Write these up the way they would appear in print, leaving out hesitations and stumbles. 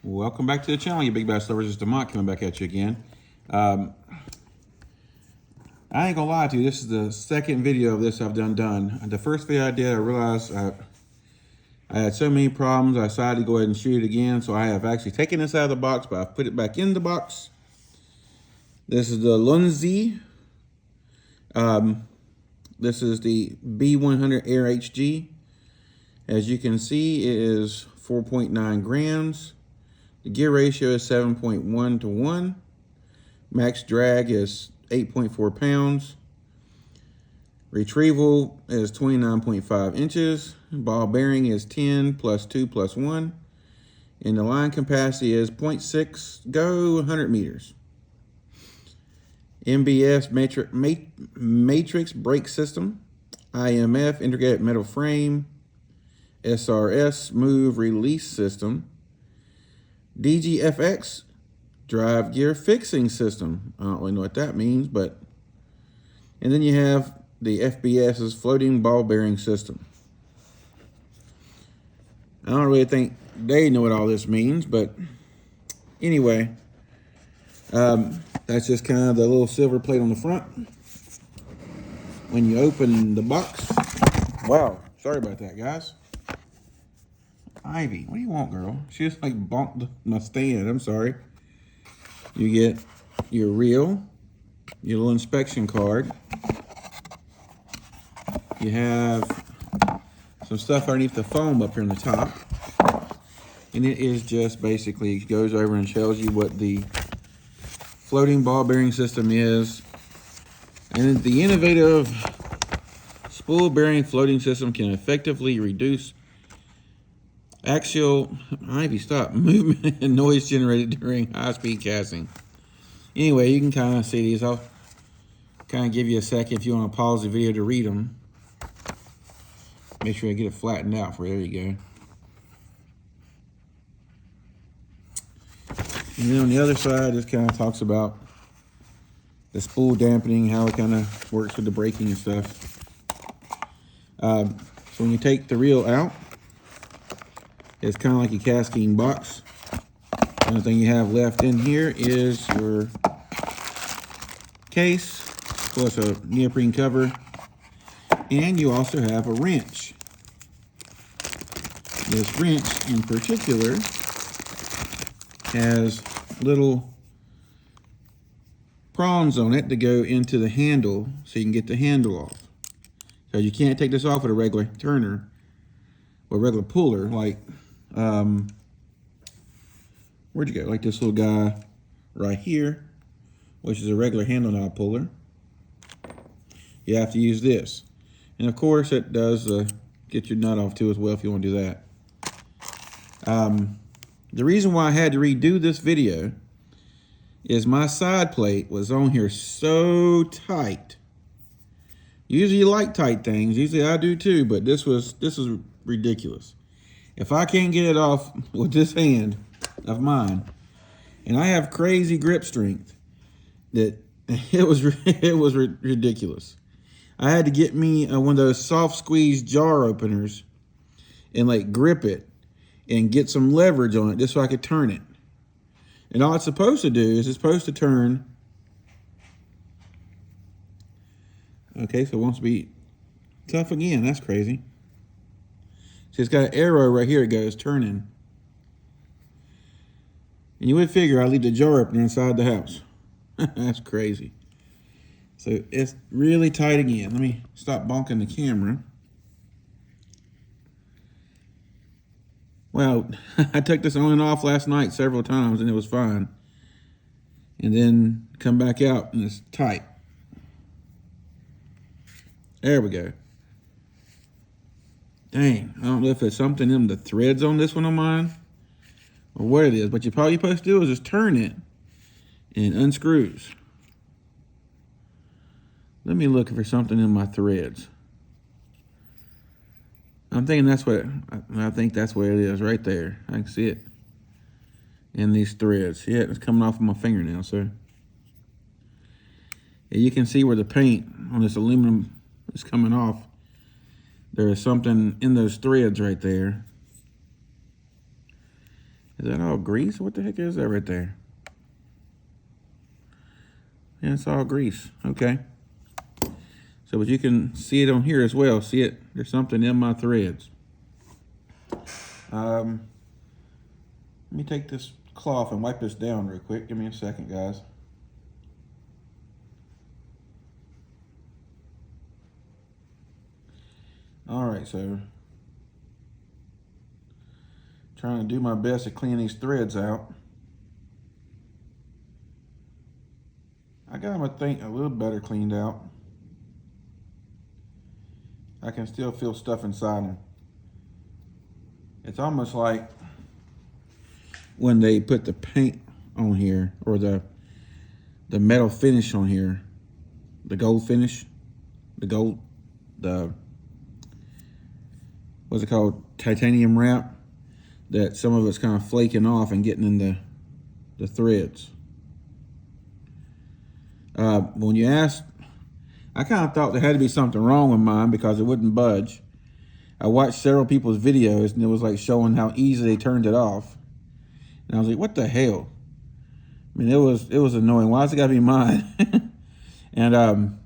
Welcome back to the channel, you big bass lovers. It's DeMont coming back at you again. I ain't gonna lie to you, this is the second video of this I've done. The first video I did, I realized I had so many problems, I decided to go ahead and shoot it again. So I have actually taken this out of the box, but I've put it back in the box. This is the Loongze. This is the B100HG. As you can see, it is 4.9 grams. The gear ratio is 7.1 to 1. Max drag is 8.4 pounds. Retrieval is 29.5 inches. Ball bearing is 10 plus 2 plus 1. And the line capacity is 0.6 go 100 meters. MBS matrix brake system. IMF integrated metal frame. SRS smooth release system. DGFX drive gear fixing system. I don't really know what that means, but and then you have the FBS's floating ball bearing system. I don't really think they know what all this means, but anyway, that's just kind of the little silver plate on the front. When you open the box, wow, sorry about that, guys. Ivy, what do you want, girl? She just like bonked my stand. I'm sorry. You get your reel, your little inspection card. You have some stuff underneath the foam up here on the top. And it is just basically goes over and tells you what the floating ball bearing system is. And the innovative spool bearing floating system can effectively reduce axial, Ivy, stop, movement and noise generated during high-speed casting. Anyway, you can kind of see these. I'll kind of give you a second if you want to pause the video to read them. Make sure I get it flattened out for you. There you go. And then on the other side, this kind of talks about the spool dampening, how it kind of works with the braking and stuff. So when you take the reel out, it's kind of like a casting box. The only thing you have left in here is your case, plus a neoprene cover, and you also have a wrench. This wrench in particular has little prongs on it to go into the handle so you can get the handle off. So you can't take this off with a regular turner or regular puller like where'd you go? Like this little guy right here, which is a regular handle knob puller. You have to use this. And of course it does get your nut off too as well if you want to do that. The reason why I had to redo this video is my side plate was on here so tight. Usually you like tight things, usually I do too, but this was ridiculous. If I can't get it off with this hand of mine, and I have crazy grip strength, that it was ridiculous. I had to get me one of those soft squeeze jar openers and like grip it and get some leverage on it just so I could turn it. And all it's supposed to do is it's supposed to turn. Okay, so it wants to be tough again. That's crazy. See, it's got an arrow right here. It goes turning. And you would figure I leave the jar opener inside the house. That's crazy. So it's really tight again. Let me stop bonking the camera. Well, I took this on and off last night several times and it was fine. And then come back out and it's tight. There we go. Dang, I don't know if it's something in the threads on this one on mine or what it is, but you're probably supposed to do is just turn it and it unscrews. Let me look for something in my threads. I'm thinking that's what, I think that's what it is right there. I can see it in these threads. Yeah, it's coming off of my fingernail, so. Yeah, you can see where the paint on this aluminum is coming off. There is something in those threads right there. Is that all grease? What the heck is that right there? Yeah, it's all grease. Okay. So, but you can see it on here as well. See it? There's something in my threads. Let me take this cloth and wipe this down real quick. Give me a second, guys. All right, so trying to do my best to clean these threads out. I got them, I think, a little better cleaned out. I can still feel stuff inside them. It's almost like when they put the paint on here, or the metal finish on here, the gold finish, what's it called, titanium wrap, that some of it's kind of flaking off and getting in the threads. When you asked, I kind of thought there had to be something wrong with mine because it wouldn't budge. I watched several people's videos and it was like showing how easy they turned it off. And I was like, what the hell? I mean, it was annoying. Why's it gotta be mine? And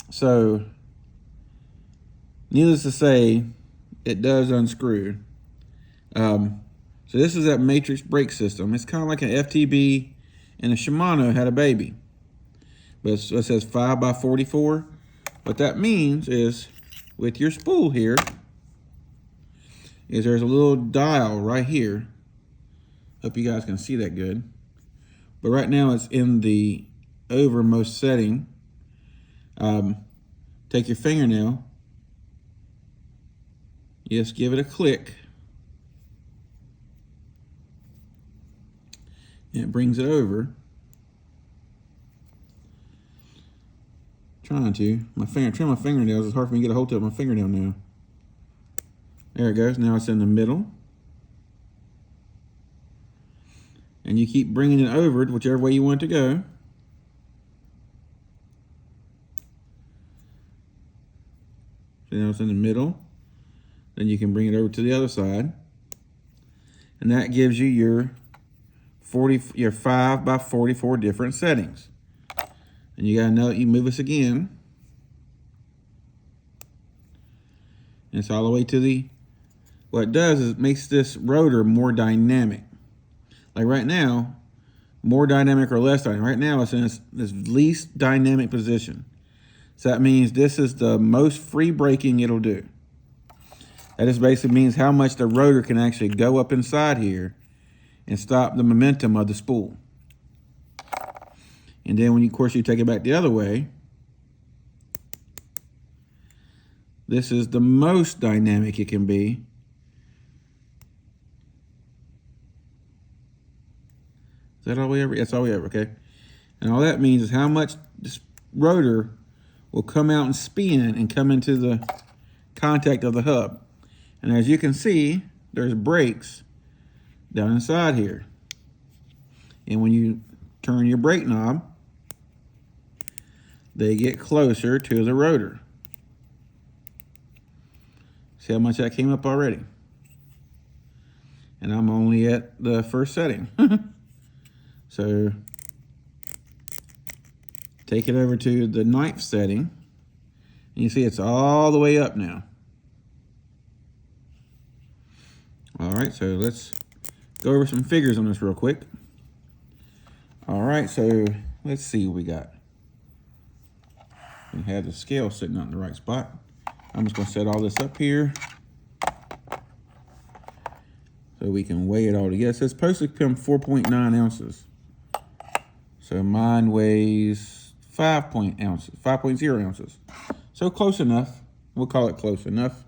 so needless to say, it does unscrew. So this is that matrix brake system. It's kind of like an FTB and a Shimano had a baby. But it says 5x44. What that means is with your spool here, is there's a little dial right here. Hope you guys can see that good. But right now it's in the overmost setting. Take your fingernail. Just give it a click. And it brings it over. Trying to. Trim my fingernails. It's hard for me to get a hold of my fingernail now. There it goes. Now it's in the middle. And you keep bringing it over whichever way you want it to go. So now it's in the middle. Then you can bring it over to the other side. And that gives you your 5x44 different settings. And you gotta know that you move this again. And it's all the way to the, what it does is it makes this rotor more dynamic. Like right now, more dynamic or less dynamic. Right now it's in this least dynamic position. So that means this is the most free braking it'll do. That just basically means how much the rotor can actually go up inside here and stop the momentum of the spool. And then when you, of course, you take it back the other way, this is the most dynamic it can be. Is that all we ever? That's all we ever, okay? And all that means is how much this rotor will come out and spin and come into the contact of the hub. And as you can see, there's brakes down inside here. And when you turn your brake knob, they get closer to the rotor. See how much that came up already? And I'm only at the first setting. So take it over to the 9th setting. And you see it's all the way up now. All right, so let's go over some figures on this real quick. All right, so let's see what we got. We have the scale sitting out in the right spot. I'm just gonna set all this up here so we can weigh it all together. So it's supposed to come 4.9 ounces. So mine weighs 5.0 ounces. So close enough. We'll call it close enough.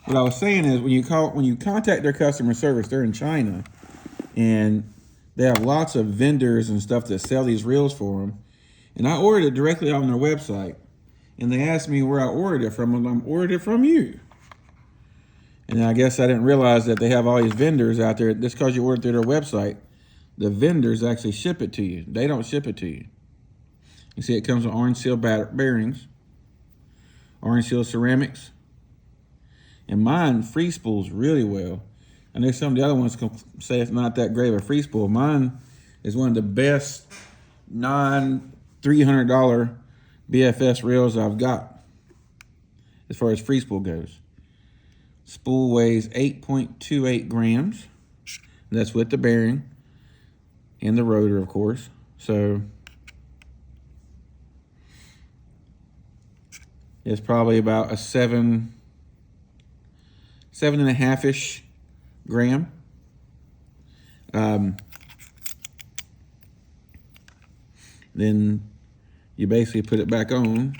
What I was saying is when you contact their customer service, they're in China, and they have lots of vendors and stuff that sell these reels for them. And I ordered it directly on their website, and they asked me where I ordered it from, and I ordered it from you. And I guess I didn't realize that they have all these vendors out there. Just because you ordered through their website, the vendors actually ship it to you. They don't ship it to you. You see, it comes with orange seal bearings, orange seal ceramics, and mine free spools really well. I know some of the other ones can say it's not that great of a free spool. Mine is one of the best non-$300 BFS reels I've got as far as free spool goes. Spool weighs 8.28 grams. That's with the bearing and the rotor, of course. So it's probably about a 7.5-ish gram. Then you basically put it back on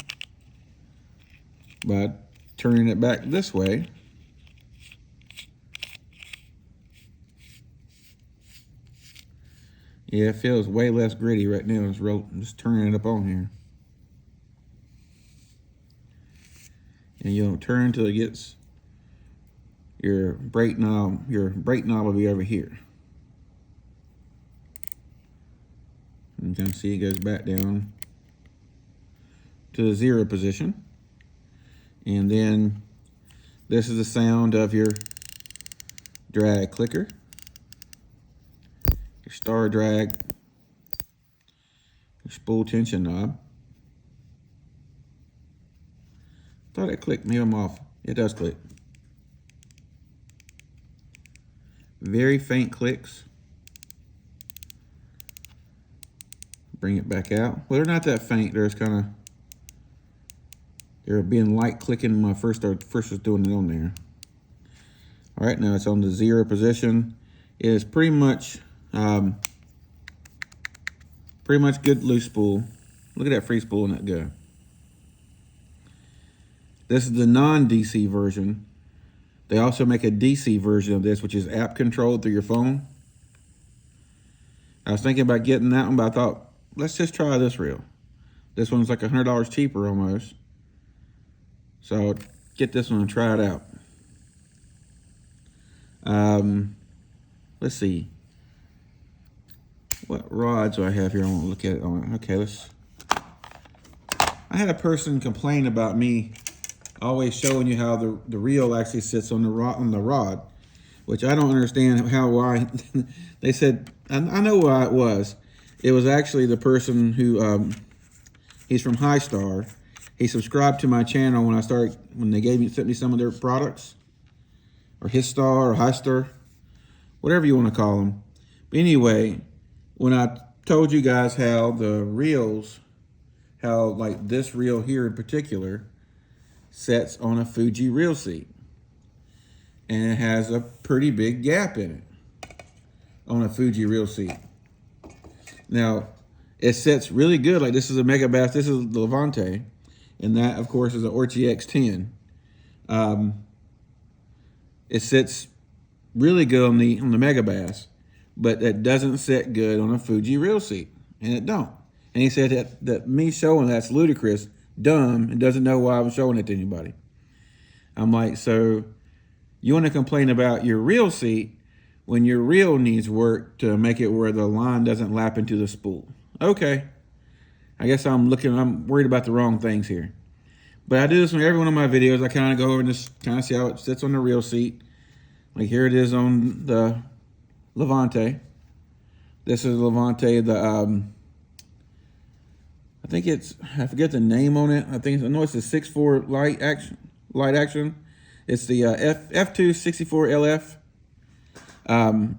by turning it back this way. Yeah, it feels way less gritty right now. I'm just turning it up on here. And you'll turn until it gets your brake knob. Your brake knob will be over here. And you can see it goes back down to the 0 position. And then this is the sound of your drag clicker, your star drag, your spool tension knob. Thought it clicked, maybe I'm off. It does click. Very faint clicks. Bring it back out. Well, they're not that faint. They're being light clicking when I first was doing it on there. All right, now it's on the 0 position. It is pretty much good loose spool. Look at that free spool and that go. This is the non-DC version. They also make a DC version of this, which is app controlled through your phone. I was thinking about getting that one, but I thought, let's just try this reel. This one's like $100 cheaper almost. So I'll get this one and try it out. Let's see. What rods do I have here? I want to look at it on. Okay, I had a person complain about me always showing you how the reel actually sits on the rod, which I don't understand why. They said, I know why it was. It was actually the person who, he's from High Star. He subscribed to my channel when they sent me some of their products, or His Star or High Star, whatever you want to call them. But anyway, when I told you guys how the reels, how like this reel here in particular sets on a Fuji reel seat, and it has a pretty big gap in it on a Fuji reel seat. Now, it sets really good. Like this is a Mega Bass, this is the Loongze, and that of course is an Orchi X10. It sits really good on the Mega Bass, but it doesn't set good on a Fuji reel seat, and it don't. And he said that me showing that's ludicrous, dumb, and doesn't know why I'm showing it to anybody. I'm like, so you want to complain about your reel seat when your reel needs work to make it where the line doesn't lap into the spool. Okay, I guess I'm worried about the wrong things here. But I do this on every one of my videos. I kind of go over and just kind of see how it sits on the reel seat. Like here it is on the Loongze. This is Loongze, I forget the name on it. I know it's the 6.4 light action. It's the F264 LF.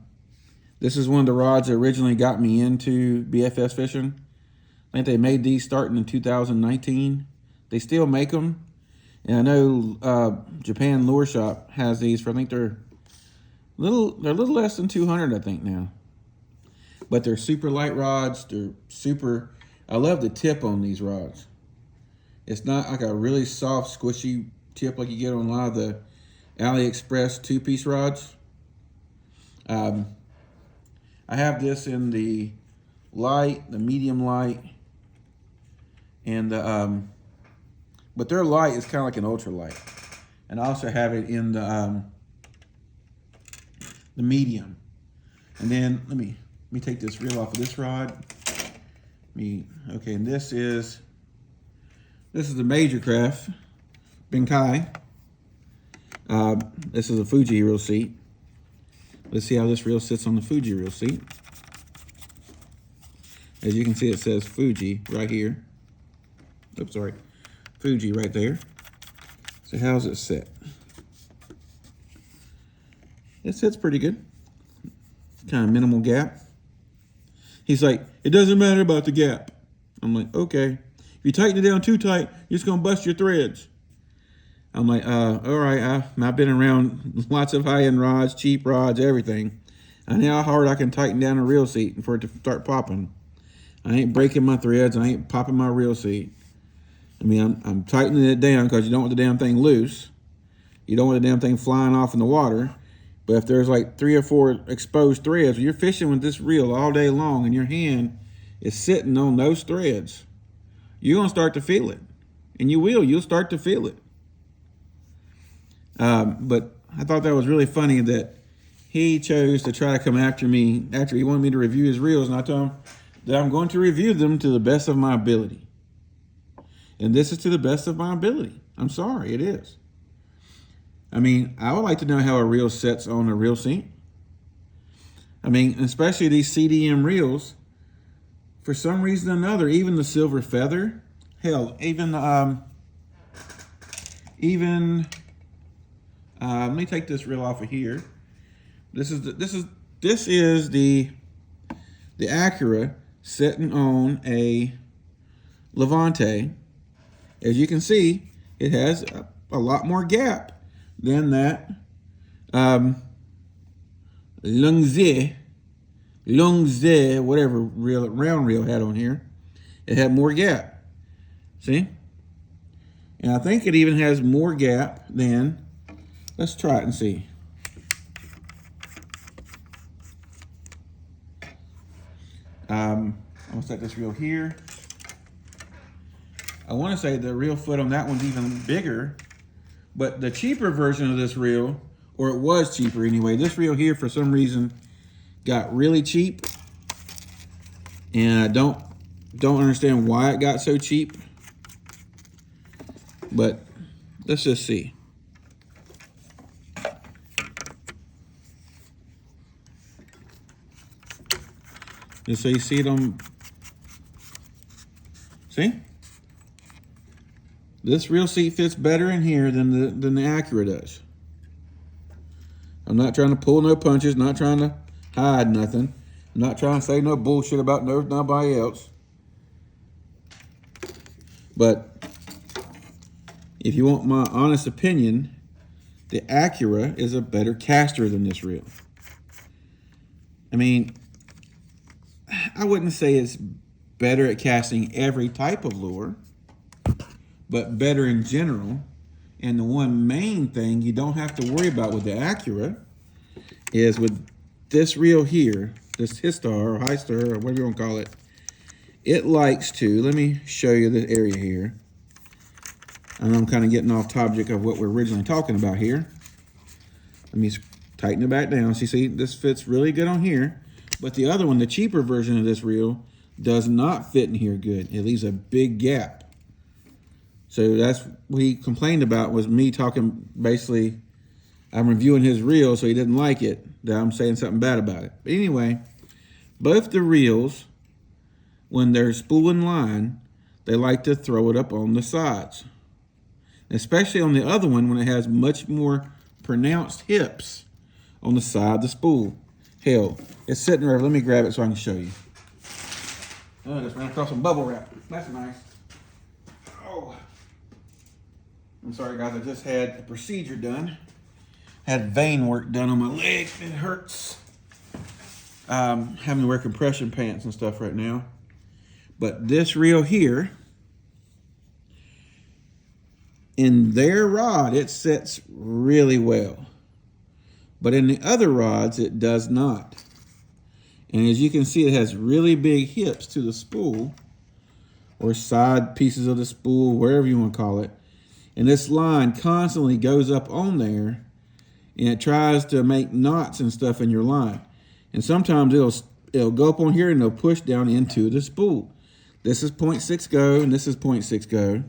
This is one of the rods that originally got me into BFS fishing. I think they made these starting in 2019. They still make them. And I know Japan Lure Shop has these for, I think they're a little less than 200, I think now. But they're super light rods. I love the tip on these rods. It's not like a really soft, squishy tip like you get on a lot of the AliExpress 2-piece rods. I have this in the light, the medium light, and but their light is kind of like an ultralight. And I also have it in the medium. And then let me take this reel off of this rod. Okay, and this is the Major Craft Benkai. This is a Fuji reel seat. Let's see how this reel sits on the Fuji reel seat. As you can see, it says Fuji right here. Oops, sorry. Fuji right there. So how's it sit? It sits pretty good. Kind of minimal gap. He's like, it doesn't matter about the gap. I'm like, okay. If you tighten it down too tight, you're just gonna bust your threads. I'm like, all right, I've been around lots of high-end rods, cheap rods, everything. I know how hard I can tighten down a reel seat for it to start popping. I ain't breaking my threads, I ain't popping my reel seat. I mean, I'm tightening it down because you don't want the damn thing loose. You don't want the damn thing flying off in the water. But if there's like 3 or 4 exposed threads, you're fishing with this reel all day long and your hand is sitting on those threads, you're gonna start to feel it. And you'll start to feel it. But I thought that was really funny that he chose to try to come after me after he wanted me to review his reels, and I told him that I'm going to review them to the best of my ability. And this is to the best of my ability. I'm sorry, it is. I mean, I would like to know how a reel sits on a reel seat. I mean, especially these CDM reels, for some reason or another, even the silver feather, hell, even let me take this reel off of here. This is the Acura sitting on a Levante. As you can see, it has a lot more gap than that Loongze, whatever reel, round reel had on here. It had more gap. See? And I think it even has more gap than, let's try it and see. I'm gonna set this reel here. I want to say the reel foot on that one's even bigger, but the cheaper version of this reel, or it was cheaper anyway, this reel here for some reason got really cheap, and I don't understand why it got so cheap, but let's just see. Just so you see it on, see? This reel seat fits better in here than the Acura does. I'm not trying to pull no punches, not trying to hide nothing. I'm not trying to say no bullshit about nobody else. But if you want my honest opinion, the Acura is a better caster than this reel. I mean, I wouldn't say it's better at casting every type of lure, but better in general. And the one main thing you don't have to worry about with the Acura is with this reel here, this High-Star or whatever you want to call it, it likes to, let me show you this area here. And I'm kind of getting off topic of what we're originally talking about here. Let me tighten it back down. So you see, this fits really good on here. But the other one, the cheaper version of this reel, does not fit in here good. It leaves a big gap. So that's what he complained about, was me talking, basically, I'm reviewing his reel, so he didn't like it, that I'm saying something bad about it. But anyway, both the reels, when they're spooling line, they like to throw it up on the sides. Especially on the other one when it has much more pronounced hips on the side of the spool. Hell, it's sitting there. Let me grab it so I can show you. Oh, I just ran across some bubble wrap. That's nice. Oh. I'm sorry, guys. I just had a procedure done. Had vein work done on my leg. It hurts. Having to wear compression pants and stuff right now. But this reel here, in their rod, it sits really well. But in the other rods, it does not. And as you can see, it has really big hips to the spool, or side pieces of the spool, wherever you want to call it. And this line constantly goes up on there, and it tries to make knots and stuff in your line. And sometimes it'll go up on here and it'll push down into the spool. This is 0.6 go, and this is 0.6 go.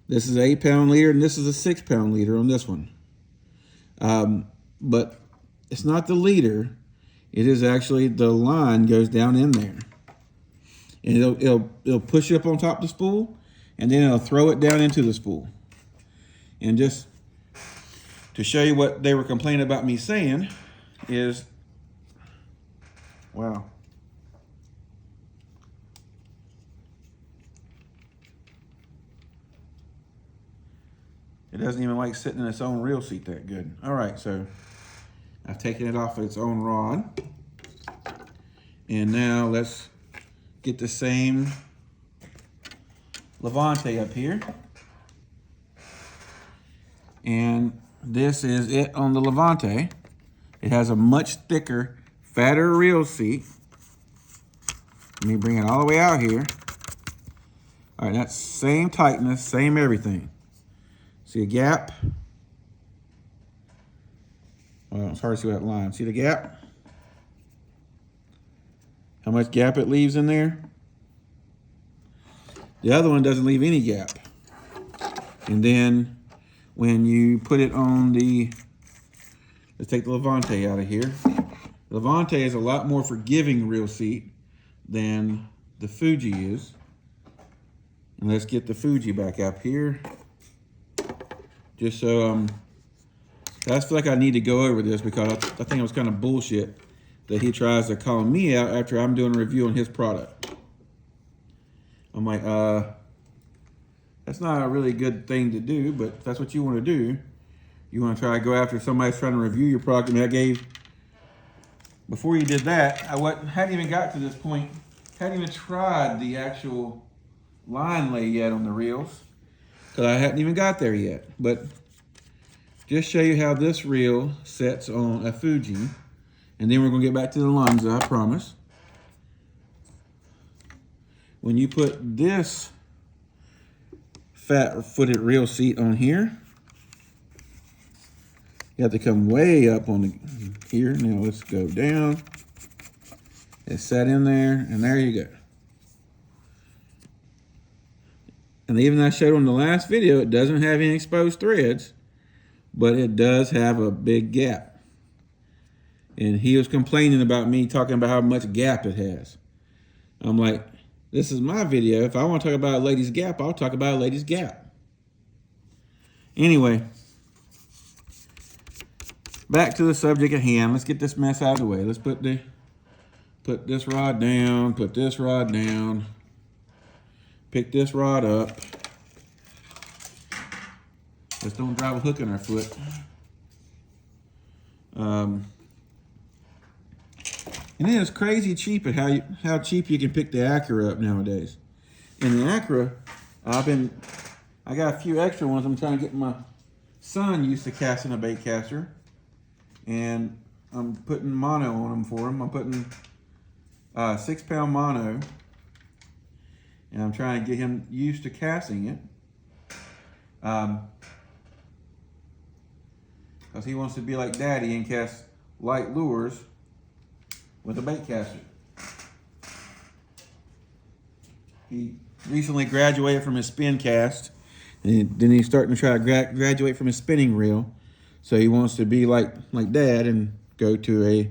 This is 8 pound leader, and this is a 6 pound leader on this one. But it's not the leader. It is actually the line goes down in there. And it'll push it up on top of the spool, and then it'll throw it down into the spool. And just to show you what they were complaining about me saying is, wow. It doesn't even like sitting in its own reel seat that good. All right, so I've taken it off of its own rod. And now let's get the same Loongze up here. And this is it on the Loongze. It has a much thicker, fatter reel seat. Let me bring it all the way out here. All right, that's same tightness, same everything. See a gap? Well, it's hard to see that line. See the gap? How much gap it leaves in there? The other one doesn't leave any gap. And then when you put it on the, let's take the Loongze out of here. The Loongze is a lot more forgiving reel seat than the Fuji is. And let's get the Fuji back up here. Just so, I feel like I need to go over this because I think it was kind of bullshit that he tries to call me out after I'm doing a review on his product. I'm like, that's not a really good thing to do, but if that's what you want to do. You want to try to go after somebody's trying to review your product. I mean, before you did that, hadn't even got to this point, hadn't even tried the actual line lay yet on the reels, because I hadn't even got there yet. But just show you how this reel sets on a Fuji, and then we're going to get back to the Loongze, I promise. When you put this fat-footed reel seat on here, you have to come way up on the here. Now let's go down. It's set in there, and there you go. And even I showed on the last video, it doesn't have any exposed threads, but it does have a big gap. And he was complaining about me talking about how much gap it has. I'm like, this is my video. If I want to talk about a lady's gap, I'll talk about a lady's gap. Anyway, back to the subject at hand. Let's get this mess out of the way. Let's put this rod down, put this rod down, pick this rod up. Just don't drive a hook in our foot. And then it's crazy cheap at how cheap you can pick the Acura up nowadays. And the Acura, I got a few extra ones. I'm trying to get my son used to casting a bait caster. And I'm putting mono on them for him. I'm putting 6-pound mono. And I'm trying to get him used to casting it. Because he wants to be like Daddy and cast light lures with a bait caster. He recently graduated from his spin cast, and then he's starting to try to graduate from his spinning reel. So he wants to be like Dad and go to a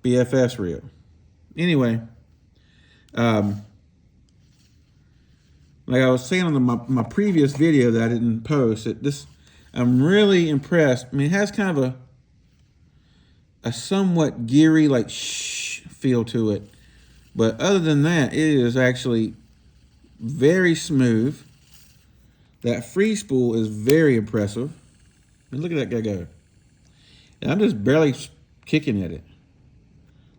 BFS reel. Anyway, like I was saying on my previous video that I didn't post, I'm really impressed. I mean, it has kind of a somewhat geary, like shh feel to it. But other than that, it is actually very smooth. That free spool is very impressive. And look at that guy go. And I'm just barely kicking at it.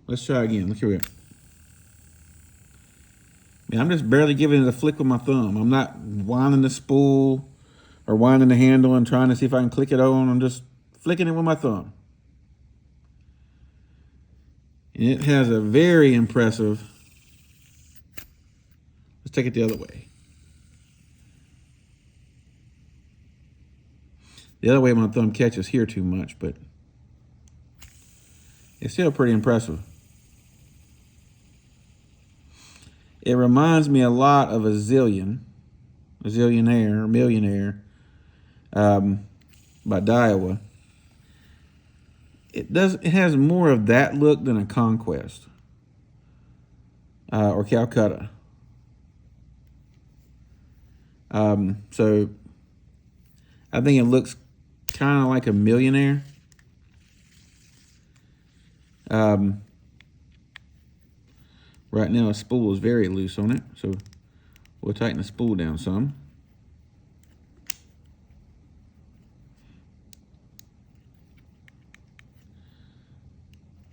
Let's try again. Look here. I'm just barely giving it a flick with my thumb. I'm not winding the spool or winding the handle and trying to see if I can click it on. I'm just flicking it with my thumb. And it has a very impressive, let's take it the other way. The other way my thumb catches here too much, but it's still pretty impressive. It reminds me a lot of a Zillionaire or Millionaire by Daiwa. It has more of that look than a Conquest or Calcutta. So I think it looks kind of like a Millionaire. Right now, the spool is very loose on it, so we'll tighten the spool down some.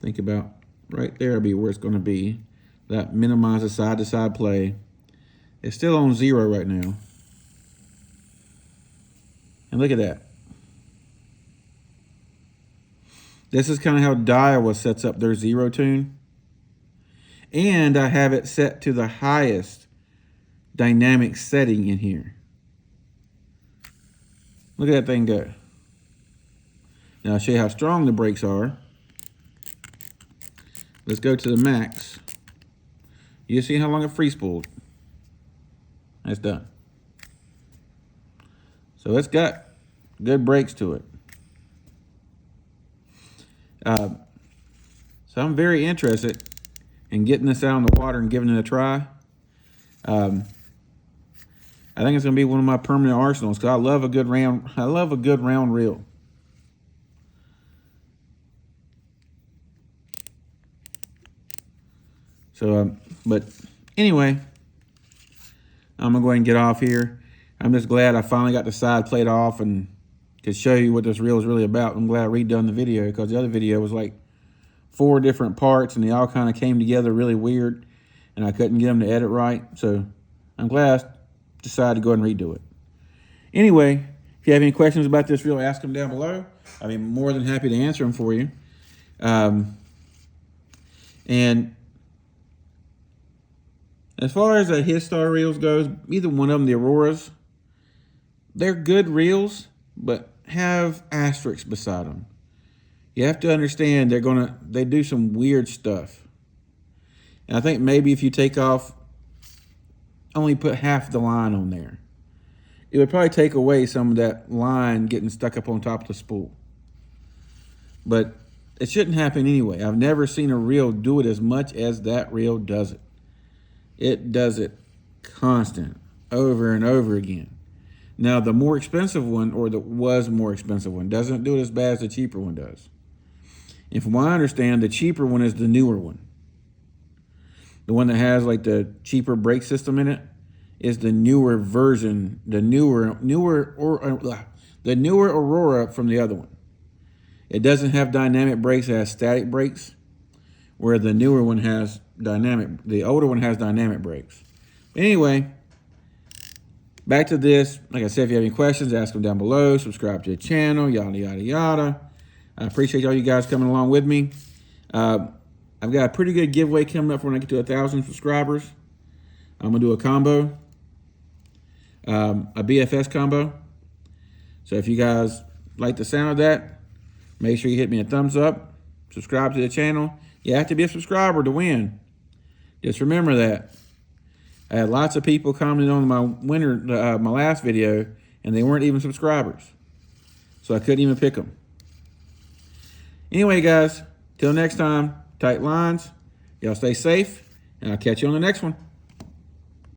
Think about right there will be where it's going to be. That minimizes side-to-side play. It's still on 0 right now. And look at that. This is kind of how Daiwa sets up their 0 tune. And I have it set to the highest dynamic setting in here. Look at that thing go. Now I'll show you how strong the brakes are. Let's go to the max. You see how long it free spooled. That's done. So it's got good brakes to it. So I'm very interested in getting this out in the water and giving it a try. I think it's going to be one of my permanent arsenals because I love a good round reel. So, but anyway, I'm gonna go ahead and get off here. I'm just glad I finally got the side plate off and could show you what this reel is really about. I'm glad I redone the video because the other video was like 4 different parts and they all kind of came together really weird and I couldn't get them to edit right. So I'm glad I decided to go ahead and redo it. Anyway, if you have any questions about this reel, ask them down below. I'd be more than happy to answer them for you. And as far as the Hitstar reels goes, either one of them, the Auroras, they're good reels, but have asterisks beside them. You have to understand they do some weird stuff. And I think maybe if you take off, only put half the line on there, it would probably take away some of that line getting stuck up on top of the spool. But it shouldn't happen anyway. I've never seen a reel do it as much as that reel does it. It does it constant, over and over again. Now, the more expensive one, or the more expensive one, doesn't do it as bad as the cheaper one does. And from what I understand, the cheaper one is the newer one. The one that has like the cheaper brake system in it is the newer version, the newer Aurora from the other one. It doesn't have dynamic brakes, it has static brakes, where the newer one has the older one has dynamic brakes. But anyway, back to this. Like I said, if you have any questions, ask them down below. Subscribe to the channel, yada, yada, yada. I appreciate all you guys coming along with me. I've got a pretty good giveaway coming up when I get to 1,000 subscribers. I'm going to do a combo, a BFS combo. So if you guys like the sound of that, make sure you hit me a thumbs up, subscribe to the channel. You have to be a subscriber to win. Just remember that. I had lots of people commenting on my my last video, and they weren't even subscribers. So I couldn't even pick them. Anyway, guys, till next time, tight lines. Y'all stay safe, and I'll catch you on the next one.